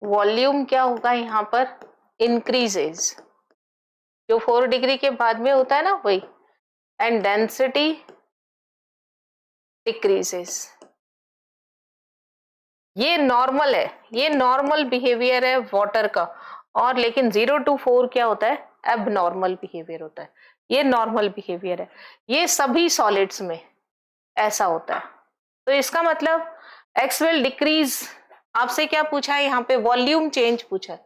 A: volume क्या होगा यहाँ पर, इंक्रीजेज, जो 4 डिग्री के बाद में होता है ना वही, एंड डेंसिटी डिक्रीजेस। ये नॉर्मल है, ये नॉर्मल बिहेवियर है वाटर का। और लेकिन 0 to 4 क्या होता है, एब नॉर्मल बिहेवियर होता है। ये नॉर्मल बिहेवियर है, ये सभी सॉलिड्स में ऐसा होता है। तो इसका मतलब एक्स विल डिक्रीज। आपसे क्या पूछा है यहाँ पे, वॉल्यूम चेंज पूछा है,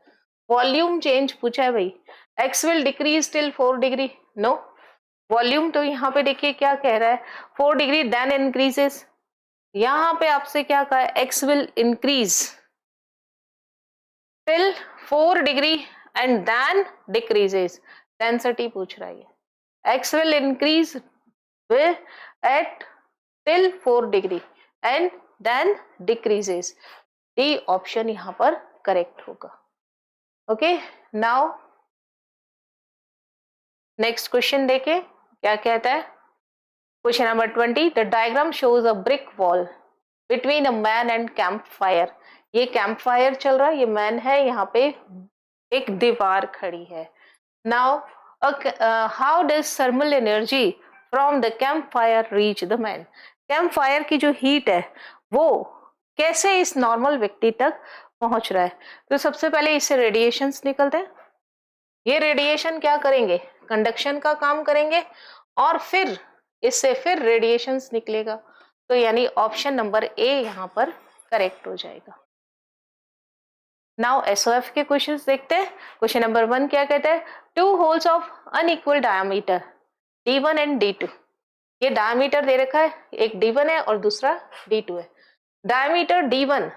A: वॉल्यूम चेंज पूछा है भाई। X will decrease till 4 degree, no, volume तो यहाँ पे देखिए क्या कह रहा है, 4 डिग्री देन इंक्रीजेस। यहाँ पे आपसे क्या कहा है, x will increase till 4 degree and then decreases. Density पूछ रहा है, x will increase at till 4 degree and then decreases. D option यहाँ पर करेक्ट होगा। ओके, नाउ नेक्स्ट क्वेश्चन देखें क्या कहता है। Question number 20, the diagram shows a brick wall between a man and camp fire. ये कैंप फायर चल रहा है, ये मैन है, यहाँ पे एक दीवार खड़ी है। Now how does thermal energy from the camp fire reach the man. Camp fire की जो हीट है वो कैसे इस नॉर्मल व्यक्ति तक पहुंच रहा है। तो सबसे पहले इससे रेडिएशंस निकलते हैं, ये रेडिएशन क्या करेंगे, कंडक्शन का काम करेंगे, और फिर इससे फिर रेडिएशंस निकलेगा। तो यानी ऑप्शन नंबर ए यहाँ पर करेक्ट हो जाएगा। नाउ एसओएफ के क्वेश्चंस देखते हैं। क्वेश्चन नंबर 1 क्या कहता है, 2 holes of unequal diameter D1 and D2। ये डायमीटर दे रखा है, एक D1 है और दूसरा D2 है। डायमीटर D1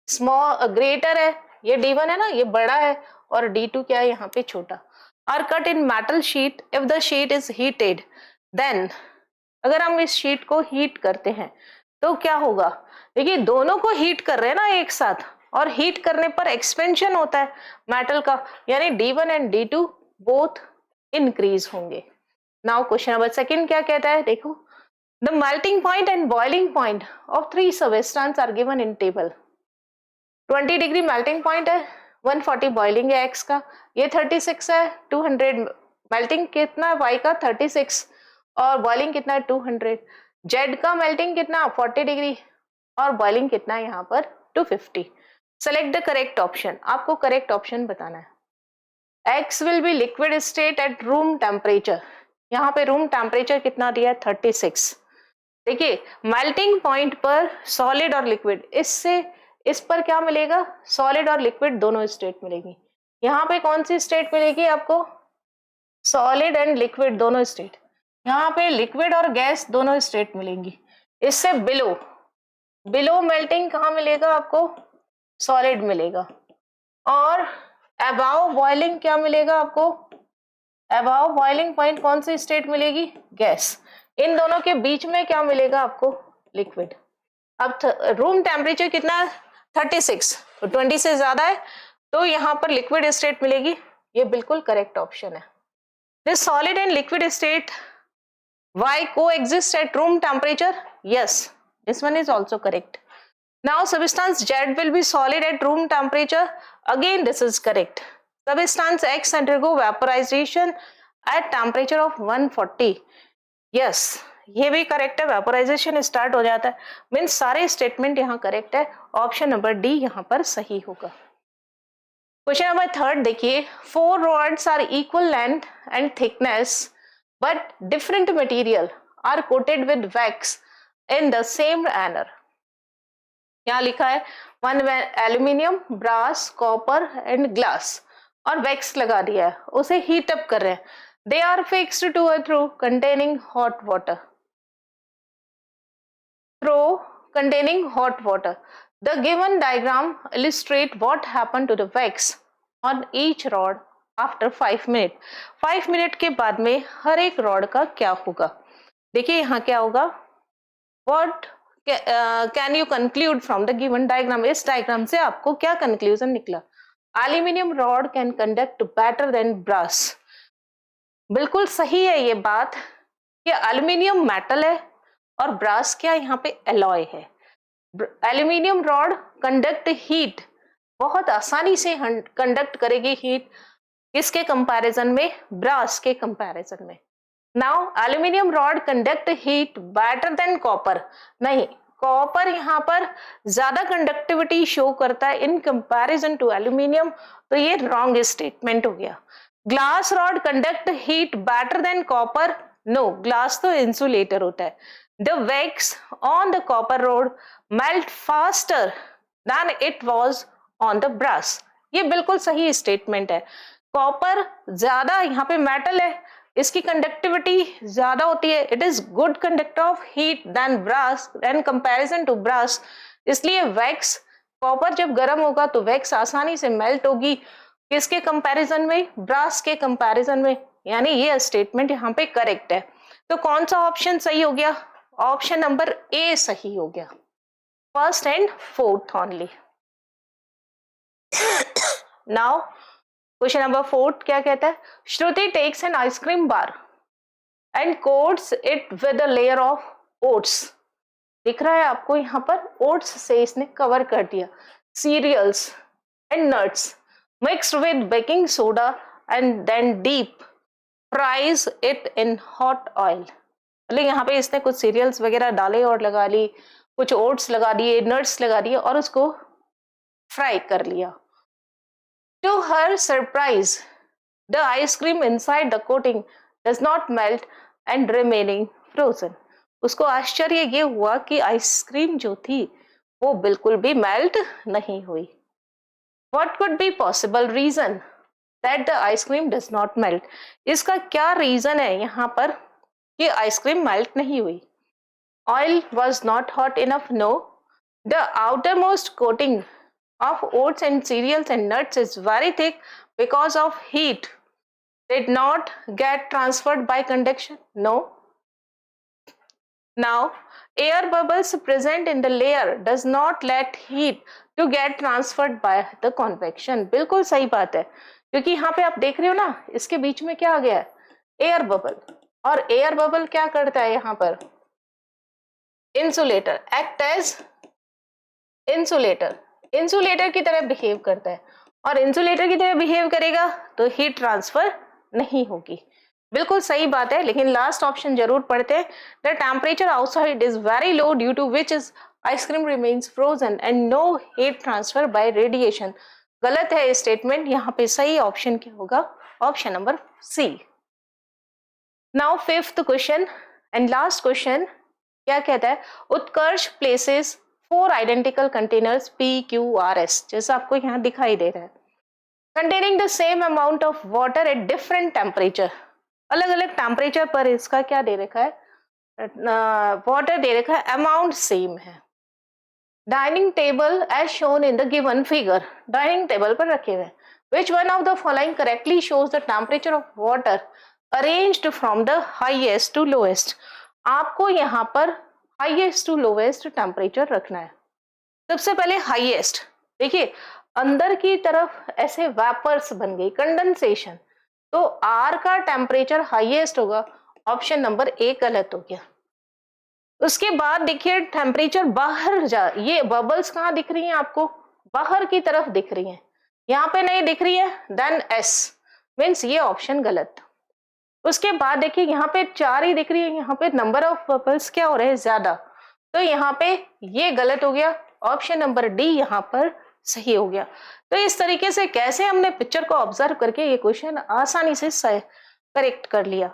A: स्मॉल ग्रेटर है, ये D1 है ना, ये बड़ा है, और D2 क्या है यहाँ पे छोटा। Are cut in metal sheet if the sheet is heated then. अगर हम इस शीट को हीट करते हैं तो क्या होगा, देखिए दोनों को हीट कर रहे हैं ना एक साथ, और हीट करने पर एक्सपेंशन होता है मेटल का, यानी D1 and D2 both increase होंगे। नाउ क्वेश्चन नंबर 2 क्या कहता है, देखो, the melting point and boiling point of 3 substance are given in table. 20 degree melting point है, 140 बॉइलिंग है x का, ये 36 है, 200 मेल्टिंग कितना है y का 36, और बॉइलिंग कितना है 200। z का मेल्टिंग कितना 40 डिग्री, और बॉइलिंग कितना है यहाँ पर 250। सेलेक्ट द करेक्ट ऑप्शन, आपको करेक्ट ऑप्शन बताना है। x will be liquid state at room temperature, यहाँ पे रूम टेम्परेचर कितना दिया है 36। देखिए मेल्टिंग पॉइंट पर सॉलिड और लिक्विड, इससे इस पर क्या मिलेगा, सॉलिड और लिक्विड दोनों स्टेट मिलेगी। यहाँ पे कौन सी स्टेट मिलेगी आपको, सॉलिड एंड लिक्विड दोनों स्टेट। यहाँ पे लिक्विड और गैस दोनों स्टेट मिलेंगी। इससे बिलो बिलो मेल्टिंग कहाँ मिलेगा आपको, सॉलिड मिलेगा, और अबाव बॉइलिंग क्या मिलेगा आपको, अबाव बॉइलिंग पॉइंट कौन सी स्टेट मिलेगी, गैस। इन दोनों के बीच में क्या मिलेगा आपको, लिक्विड। अब रूम टेम्परेचर कितना 36, तो 20 से ज्यादा है, तो यहाँ पर लिक्विड स्टेट मिलेगी, ये बिल्कुल करेक्ट ऑप्शन है। This solid and liquid state Y को exist at room temperature, yes, this one is also correct. Now substance Z will be solid at room temperature, again this is correct. Substance X undergo vaporization at temperature of 140, yes, ये भी correct है, vaporisation start हो जाता है, means सारे statement यहाँ correct है, option number D यहाँ पर सही होगा। क्वेश्चन नंबर 3 देखिए, 4 rods are equal length and thickness but different material are coated with wax in the same manner। यहाँ लिखा है 1 aluminium, brass, copper and glass, और वैक्स लगा दिया है, उसे हीट अप कर रहे हैं। They are fixed to a throw containing hot water, throw containing hot water. The given diagram illustrate what happened to the wax on each rod after 5 minutes। 5 minute के बाद में हर एक रॉड का क्या होगा। देखिए यहाँ क्या होगा, what can you conclude from the given diagram। इस डायग्राम से आपको क्या कंक्लूजन निकला, aluminium rod can conduct better than brass. बिल्कुल सही है ये बात कि एल्यूमिनियम मेटल है और ब्रास क्या यहाँ पे एलॉय है। एल्यूमिनियम रॉड कंडक्ट हीट बहुत आसानी से कंडक्ट करेगी हीट, किसके कंपैरिजन में, ब्रास के कंपैरिजन में। Now aluminium rod conduct heat better than copper, नहीं, कॉपर यहाँ पर ज्यादा कंडक्टिविटी शो करता है इन कंपैरिजन टू एल्यूमिनियम, तो ये रॉन्ग स्टेटमेंट हो गया। Glass rod conduct heat better than copper, no, glass तो इंसुलेटर होता है। The wax on the copper rod melt faster than it was on the brass। ये बिल्कुल सही स्टेटमेंट है। कॉपर ज्यादा यहाँ पे मेटल है, इसकी कंडक्टिविटी ज्यादा होती है, it is good conductor of heat than brass in comparison to brass. इसलिए वैक्स, कॉपर जब गर्म होगा तो वैक्स आसानी से मेल्ट होगी, किसके कंपैरिजन में, ब्रास के कंपैरिजन में। यानी ये स्टेटमेंट यहाँ पे करेक्ट है। तो कौन सा ऑप्शन सही हो गया, ऑप्शन नंबर ए सही हो गया, first and fourth only. Now question number 4 क्या कहता है, Shruti takes an ice cream bar and coats it with a layer of oats. दिख रहा है आपको यहाँ पर, ओट्स से इसने कवर कर दिया, cereals and nuts mixed with baking soda and then deep fries it in hot oil. मतलब यहाँ पे इसने कुछ सीरियल्स वगैरह डाले और लगा ली, कुछ ओट्स लगा दिए, नट्स लगा दिए और उसको फ्राई कर लिया। To her surprise, the ice cream inside the coating does not melt and remaining frozen. उसको आश्चर्य ये हुआ कि आइसक्रीम जो थी वो बिल्कुल भी मेल्ट नहीं हुई। What could be possible reason that the ice cream does not melt? इसका क्या रीजन है यहाँ पर कि आइसक्रीम मेल्ट नहीं हुई? Oil was not hot enough? No. The outermost coating of oats and cereals and nuts is very thick because of heat. Did not get transferred by conduction? No. Now, air bubbles present in the layer does not let heat to get transferred by the convection. बिल्कुल सही बात है, क्योंकि यहाँ पे आप देख रहे हो ना, इसके बीच में क्या आ गया है, एयर बबल। और एयर बबल क्या करता है यहाँ पर, insulator, act as insulator, insulator की तरह बिहेव करता है। और इंसुलेटर की तरह बिहेव करेगा तो हीट ट्रांसफर नहीं होगी। बिल्कुल सही बात है, लेकिन लास्ट ऑप्शन जरूर पढ़ते हैं। The temperature outside is very low due to which is ice cream remains frozen and no heat transfer by radiation. गलत है स्टेटमेंट, यहाँ पे सही ऑप्शन क्या होगा, option number C. Now fifth question and last question क्या कहता है, Utkarsh places 4 identical containers PQRS, जैसा आपको यहाँ दिखाई दे रहा है, containing the same amount of water at different temperature. अलग अलग टेम्परेचर पर इसका क्या दे रखा है, वाटर दे रखा है, अमाउंट सेम है। Dining table as shown in the given figure, dining table पर रखे हुए, which one of the following correctly shows the temperature of water arranged from the highest to lowest. आपको यहाँ पर हाईएस्ट टू लोएस्ट टेम्परेचर रखना है। सबसे पहले हाईएस्ट, देखिए अंदर की तरफ ऐसे वेपर्स बन गई, कंडेंसेशन, तो आर का टेम्परेचर हाईएस्ट होगा, ऑप्शन नंबर ए गलत हो गया। उसके बाद देखिए टेम्परेचर बाहर जा, ये बबल्स कहाँ दिख रही हैं आपको, बाहर की तरफ दिख रही हैं, यहाँ पे नहीं दिख रही है, देन एस मीन्स ये ऑप्शन गलत। उसके बाद देखिए यहाँ पे 4 ही दिख रही है, यहाँ पे नंबर ऑफ बबल्स क्या हो रहे हैं, ज्यादा, तो यहाँ पे ये गलत हो गया, ऑप्शन नंबर डी यहाँ पर सही हो गया। तो इस तरीके से कैसे हमने पिक्चर को ऑब्जर्व करके ये क्वेश्चन आसानी से करेक्ट कर लिया।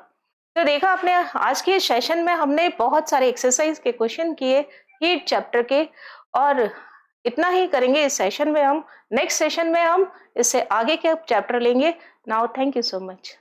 A: तो देखा आपने, आज के सेशन में हमने बहुत सारे एक्सरसाइज के क्वेश्चन किए हीट चैप्टर के, और इतना ही करेंगे इस सेशन में हम। नेक्स्ट सेशन में हम इससे आगे के चैप्टर लेंगे। Now thank you so much.